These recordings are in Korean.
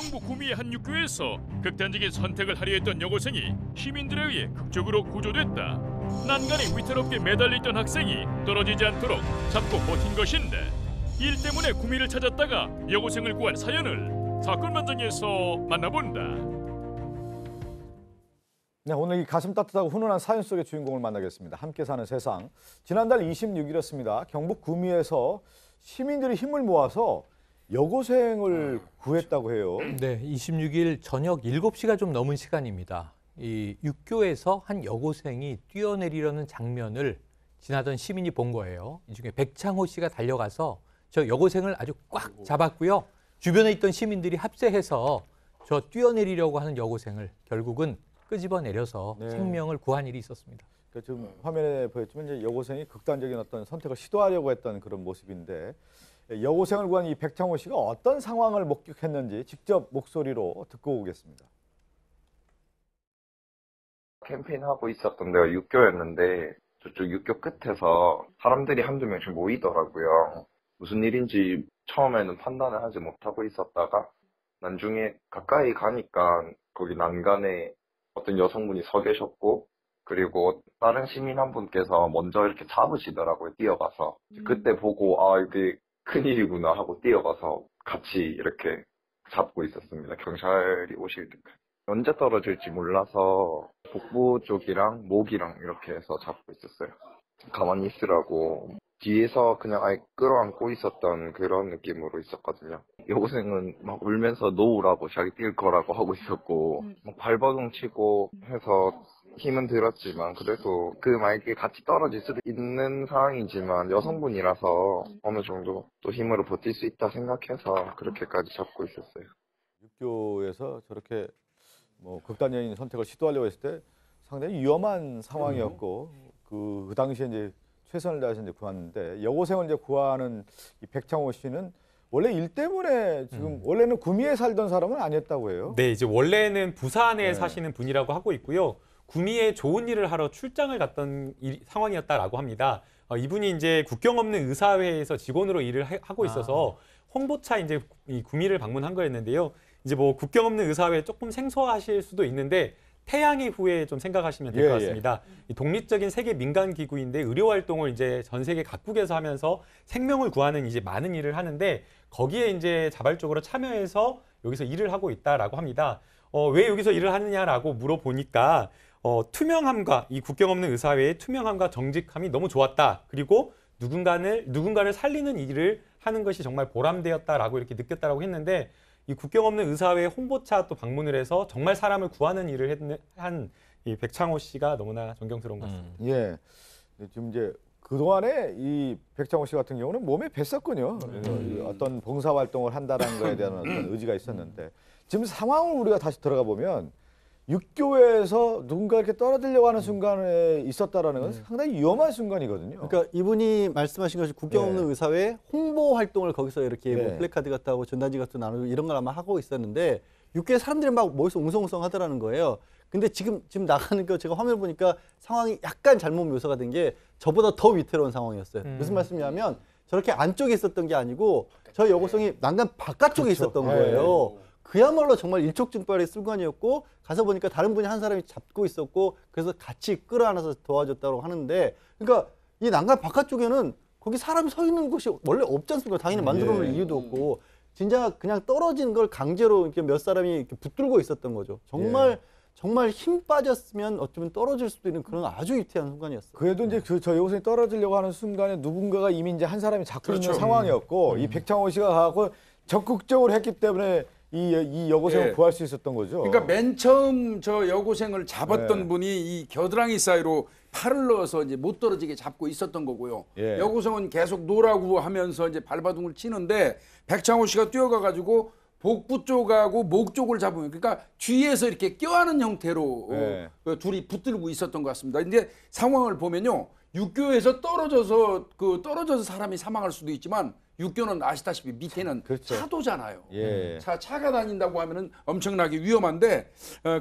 경북 구미의 한 육교에서 극단적인 선택을 하려 했던 여고생이 시민들에 의해 극적으로 구조됐다. 난간에 위태롭게 매달려있던 학생이 떨어지지 않도록 잡고 버틴 것인데, 일 때문에 구미를 찾았다가 여고생을 구한 사연을 사건 현장에서 만나본다. 네, 오늘 이 가슴 따뜻하고 훈훈한 사연 속의 주인공을 만나겠습니다. 함께 사는 세상. 지난달 26일이었습니다. 경북 구미에서 시민들이 힘을 모아서 여고생을 구했다고 해요. 네, 26일 저녁 7시가 좀 넘은 시간입니다. 이 육교에서 한 여고생이 뛰어내리려는 장면을 지나던 시민이 본 거예요. 이 중에 백창호 씨가 달려가서 저 여고생을 아주 꽉 잡았고요. 주변에 있던 시민들이 합세해서 저 뛰어내리려고 하는 여고생을 결국은 끄집어내려서 네. 생명을 구한 일이 있었습니다. 그러니까 지금 화면에 보였지만 이제 여고생이 극단적인 어떤 선택을 시도하려고 했던 그런 모습인데, 여고생을 구한 이 백창호 씨가 어떤 상황을 목격했는지 직접 목소리로 듣고 오겠습니다. 캠페인하고 있었던 데가 육교였는데 저쪽 육교 끝에서 사람들이 한두 명씩 모이더라고요. 무슨 일인지 처음에는 판단을 하지 못하고 있었다가 나중에 가까이 가니까 거기 난간에 어떤 여성분이 서 계셨고, 그리고 다른 시민 한 분께서 먼저 이렇게 잡으시더라고요, 뛰어가서. 그때 보고 아 이게 큰일이구나 하고 뛰어가서 같이 이렇게 잡고 있었습니다. 경찰이 오실 때까지. 언제 떨어질지 몰라서 복부 쪽이랑 목이랑 이렇게 해서 잡고 있었어요. 가만히 있으라고 뒤에서 그냥 아예 끌어안고 있었던 그런 느낌으로 있었거든요. 여고생은 막 울면서 놓으라고 자기 뛸 거라고 하고 있었고 막 발버둥 치고 해서 힘은 들었지만 그래도 그 만약에 같이 떨어질 수도 있는 상황이지만 여성분이라서 어느 정도 또 힘으로 버틸 수 있다 생각해서 그렇게까지 잡고 있었어요. 육교에서 저렇게 뭐 극단적인 선택을 시도하려고 했을 때 상당히 위험한 상황이었고 그 당시에 이제 최선을 다해서 이제 구했는데, 여고생을 이제 구하는 이 백창호 씨는 원래 일 때문에 지금 원래는 구미에 살던 사람은 아니었다고 해요. 네, 이제 원래는 부산에 네. 사시는 분이라고 하고 있고요. 구미에 좋은 일을 하러 출장을 갔던 상황이었다라고 합니다. 이분이 이제 국경 없는 의사회에서 직원으로 일을 하고 있어서 홍보차 이제 이 구미를 방문한 거였는데요. 이제 뭐 국경 없는 의사회 조금 생소하실 수도 있는데 태양의 후예 좀 생각하시면 될 것 같습니다. 이 독립적인 세계 민간 기구인데 의료 활동을 이제 전 세계 각국에서 하면서 생명을 구하는 이제 많은 일을 하는데 거기에 이제 자발적으로 참여해서 여기서 일을 하고 있다라고 합니다. 왜 여기서 일을 하느냐라고 물어보니까 투명함과 이 국경 없는 의사회의 투명함과 정직함이 너무 좋았다. 그리고 누군가를 살리는 일을 하는 것이 정말 보람되었다라고 이렇게 느꼈다라고 했는데, 이 국경 없는 의사회 홍보차 또 방문을 해서 정말 사람을 구하는 일을 한 이 백창호 씨가 너무나 존경스러운 것 같습니다. 예. 지금 이제 그동안에 이 백창호 씨 같은 경우는 몸에 뱄었군요. 어떤 봉사 활동을 한다는 거에 대한 어떤 의지가 있었는데, 지금 상황을 우리가 다시 들어가 보면 육교에서 누군가 이렇게 떨어지려고 하는 순간에 있었다라는 건 상당히 위험한 순간이거든요. 그러니까 이분이 말씀하신 것이 국경 없는 의사회 홍보 활동을 거기서 이렇게 뭐 플래카드 같다 하고 전단지 같은 거 나누고 이런 걸 아마 하고 있었는데, 육교에 사람들이 막 모여서 웅성웅성 하더라는 거예요. 근데 지금 나가는 거 제가 화면을 보니까 상황이 약간 잘못 묘사가 된 게 저보다 더 위태로운 상황이었어요. 무슨 말씀이냐면 저렇게 안쪽에 있었던 게 아니고 저 여고생이 난간 바깥쪽에 있었던 거예요. 그야말로 정말 일촉즉발의 순간이었고, 가서 보니까 다른 분이 한 사람이 잡고 있었고, 그래서 같이 끌어안아서 도와줬다고 하는데, 그러니까 이 난간 바깥쪽에는 거기 사람이 서 있는 곳이 원래 없지 않습니까? 당연히 만들어 놓을 이유도 없고, 진짜 그냥 떨어진 걸 강제로 이렇게 몇 사람이 이렇게 붙들고 있었던 거죠. 정말 힘 빠졌으면 어쩌면 떨어질 수도 있는 그런 아주 위태한 순간이었어요. 그래도 이제 저 여고생이 떨어지려고 하는 순간에 누군가가 이미 이제 한 사람이 잡고 있는 상황이었고, 이 백창호 씨가 가고 적극적으로 했기 때문에 이 여고생을 구할 수 있었던 거죠. 그러니까 맨 처음 저 여고생을 잡았던 분이 이 겨드랑이 사이로 팔을 넣어서 이제 못 떨어지게 잡고 있었던 거고요. 여고생은 계속 노라고 하면서 이제 발바둥을 치는데 백창호 씨가 뛰어가 가지고 복부 쪽하고 목 쪽을 잡으면, 그러니까 뒤에서 이렇게 껴안은 형태로 둘이 붙들고 있었던 것 같습니다. 이제 상황을 보면요, 육교에서 떨어져서 사람이 사망할 수도 있지만 육교는 아시다시피 밑에는 그렇죠. 차도잖아요. 예. 차가 다닌다고 하면은 엄청나게 위험한데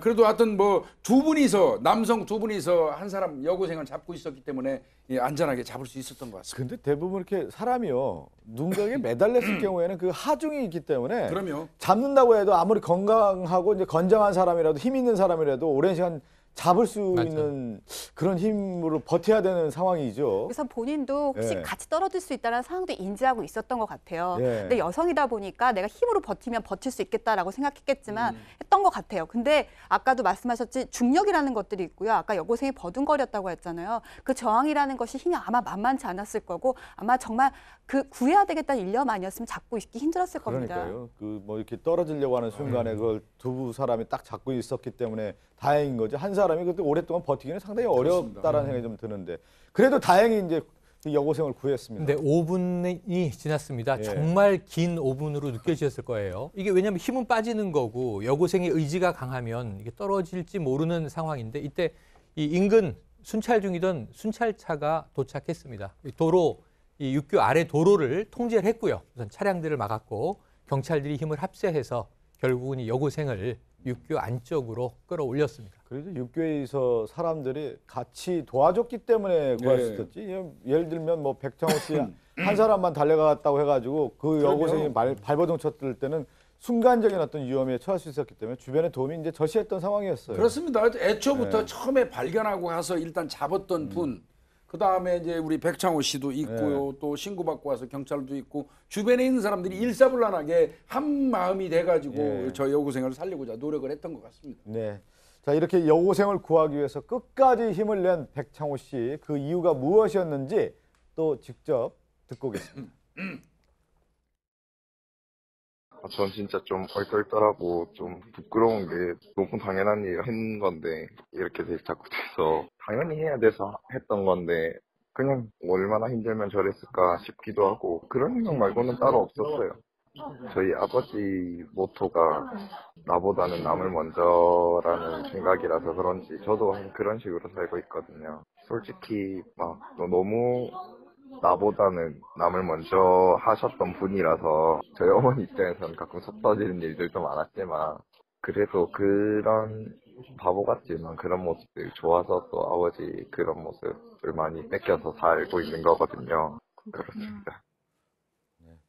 그래도 하여튼 뭐 두 분이서 남성 두 분이서 한 사람 여고생을 잡고 있었기 때문에 안전하게 잡을 수 있었던 것 같습니다. 근데 대부분 이렇게 사람이요 누군가에게 매달렸을 경우에는 그 하중이 있기 때문에 그럼요. 잡는다고 해도 아무리 건강하고 이제 건장한 사람이라도 힘 있는 사람이라도 오랜 시간 잡을 수 맞아요. 있는 그런 힘으로 버텨야 되는 상황이죠. 그래서 본인도 혹시 예. 같이 떨어질 수 있다는 상황도 인지하고 있었던 것 같아요. 예. 근데 여성이다 보니까 내가 힘으로 버티면 버틸 수 있겠다라고 생각했겠지만 했던 것 같아요. 근데 아까도 말씀하셨지 중력이라는 것들이 있고요. 아까 여고생이 버둥거렸다고 했잖아요. 그 저항이라는 것이 힘이 아마 만만치 않았을 거고 아마 정말 그 구해야 되겠다는 일념 아니었으면 잡고 있기 힘들었을 겁니다. 그러니까요. 그 뭐 이렇게 떨어지려고 하는 순간에 그걸 두 사람이 딱 잡고 있었기 때문에 다행인 거죠. 한 사람이 그때 오랫동안 버티기는 상당히 어렵다라는 생각이 좀 드는데 그래도 다행히 이제 이 여고생을 구했습니다. 근데 5분이 지났습니다. 예. 정말 긴 5분으로 느껴지셨을 거예요. 이게 왜냐하면 힘은 빠지는 거고 여고생의 의지가 강하면 이게 떨어질지 모르는 상황인데 이때 이 인근 순찰 중이던 순찰차가 도착했습니다. 도로 이 육교 아래 도로를 통제를 했고요. 우선 차량들을 막았고 경찰들이 힘을 합세해서 결국은 이 여고생을 육교 안쪽으로 끌어올렸습니다. 그래도 육교에서 사람들이 같이 도와줬기 때문에 구할 수 있었지. 예를 들면 뭐 백창호 씨 한 사람만 달려갔다고 해가지고 그 여고생이 발버둥 쳤을 때는 순간적인 어떤 위험에 처할 수 있었기 때문에 주변의 도움이 이제 절실했던 상황이었어요. 그렇습니다. 애초부터 네. 처음에 발견하고 가서 일단 잡았던 분, 그 다음에 이제 우리 백창호 씨도 있고요, 또 신고받고 와서 경찰도 있고 주변에 있는 사람들이 일사불란하게 한 마음이 돼가지고 저 여고생을 살리고자 노력을 했던 것 같습니다. 네. 자, 이렇게 여고생을 구하기 위해서 끝까지 힘을 낸 백창호 씨, 그 이유가 무엇이었는지 또 직접 듣고 오겠습니다. 전 진짜 좀 얼떨떨하고 좀 부끄러운 게 너무 당연한 일을 한 건데 이렇게 자꾸 돼서 당연히 해야 돼서 했던 건데 그냥 얼마나 힘들면 저랬을까 싶기도 하고 그런 생각 말고는 따로 없었어요. 저희 아버지 모토가 나보다는 남을 먼저라는 생각이라서 그런지 저도 그런 식으로 살고 있거든요. 솔직히 막 너무 나보다는 남을 먼저 하셨던 분이라서 저희 어머니 입장에서는 가끔 속 터지는 일들도 많았지만 그래도 그런 바보 같지만 그런 모습들이 좋아서 또 아버지 그런 모습을 많이 뺏겨서 살고 있는 거거든요. 그렇습니다.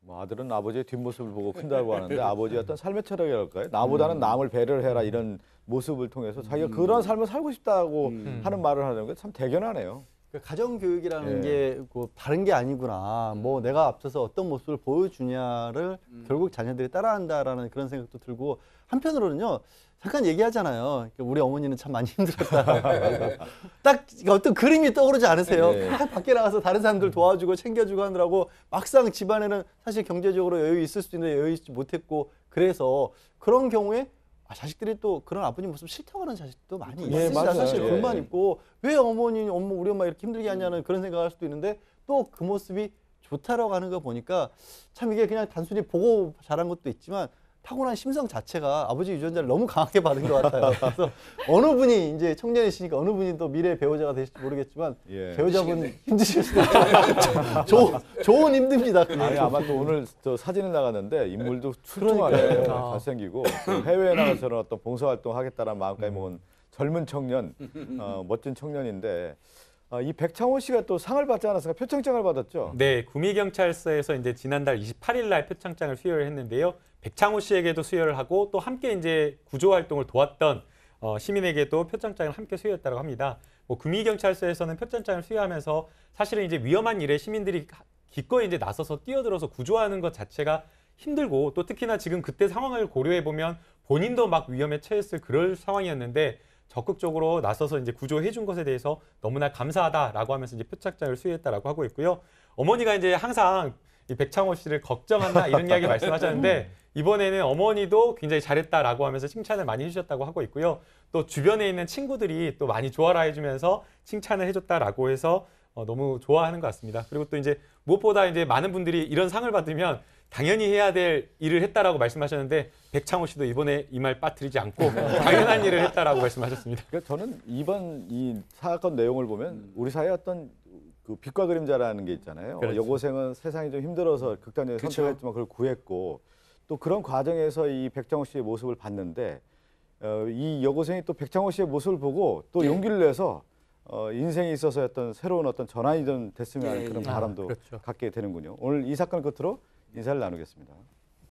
뭐 아들은 아버지의 뒷모습을 보고 큰다고 하는데 아버지의 어떤 삶의 철학이랄까요? 나보다는 남을 배려를 해라 이런 모습을 통해서 자기가 그런 삶을 살고 싶다고 하는 말을 하는 게 참 대견하네요. 가정 교육이라는 게 바른 게 아니구나. 뭐 내가 앞서서 어떤 모습을 보여주냐를 결국 자녀들이 따라한다라는 그런 생각도 들고 한편으로는요. 잠깐 얘기하잖아요. 우리 어머니는 참 많이 힘들었다. 딱 어떤 그림이 떠오르지 않으세요? 네. 밖에 나가서 다른 사람들 도와주고 챙겨주고 하느라고 막상 집안에는 사실 경제적으로 여유 있을 수도 있는데 여유 있지 못했고 그래서 그런 경우에 자식들이 또 그런 아버님 모습 싫다고 하는 자식도 많이 있습니다. 사실 불만 있고 왜 어머니, 우리 엄마 이렇게 힘들게 하냐는 그런 생각을 할 수도 있는데 또 그 모습이 좋다라고 하는 거 보니까 참 이게 그냥 단순히 보고 자란 것도 있지만 타고난 심성 자체가 아버지 유전자를 너무 강하게 받은 것 같아요. 그래서 어느 분이 이제 청년이시니까 어느 분이 또 미래의 배우자가 되실지 모르겠지만 배우자분 힘드실 수도 있죠. 좋은 힘듭니다. 아니, 아마 또 오늘 저 사진을 나갔는데 인물도 출중하게 잘생기고 해외에 나가서 저런 어떤 봉사활동 하겠다는 마음까지 먹은 젊은 청년, 멋진 청년인데 이 백창호 씨가 또 상을 받지 않았습니까? 표창장을 받았죠. 네, 구미경찰서에서 이제 지난달 28일 날 표창장을 수여를 했는데요. 백창호 씨에게도 수여를 하고 또 함께 이제 구조 활동을 도왔던 시민에게도 표창장을 함께 수여했다고 합니다. 뭐 구미경찰서에서는 표창장을 수여하면서 사실은 이제 위험한 일에 시민들이 기꺼이 이제 나서서 뛰어들어서 구조하는 것 자체가 힘들고 또 특히나 지금 그때 상황을 고려해 보면 본인도 막 위험에 처했을 그럴 상황이었는데 적극적으로 나서서 이제 구조해 준 것에 대해서 너무나 감사하다라고 하면서 이제 표창장을 수여했다라고 하고 있고요. 어머니가 이제 항상 이 백창호 씨를 걱정한다 이런 이야기 말씀하셨는데 이번에는 어머니도 굉장히 잘했다라고 하면서 칭찬을 많이 해주셨다고 하고 있고요. 또 주변에 있는 친구들이 또 많이 좋아라 해주면서 칭찬을 해줬다라고 해서 너무 좋아하는 것 같습니다. 그리고 또 이제 무엇보다 이제 많은 분들이 이런 상을 받으면 당연히 해야 될 일을 했다라고 말씀하셨는데 백창호 씨도 이번에 이 말 빠뜨리지 않고 당연한 일을 했다라고 말씀하셨습니다. 그러니까 저는 이번 이 사건 내용을 보면 우리 사회의 어떤 그 빛과 그림자라는 게 있잖아요. 그렇죠. 여고생은 세상이 좀 힘들어서 극단적인 그렇죠. 선택을 했지만 그걸 구했고 또 그런 과정에서 이 백장호 씨의 모습을 봤는데 이 여고생이 또 백장호 씨의 모습을 보고 또 예. 용기를 내서 인생에 있어서 어떤 새로운 어떤 전환이 좀 됐으면 하는 예, 그런 예. 바람도 그렇죠. 갖게 되는군요. 오늘 이 사건 끝으로 인사를 나누겠습니다.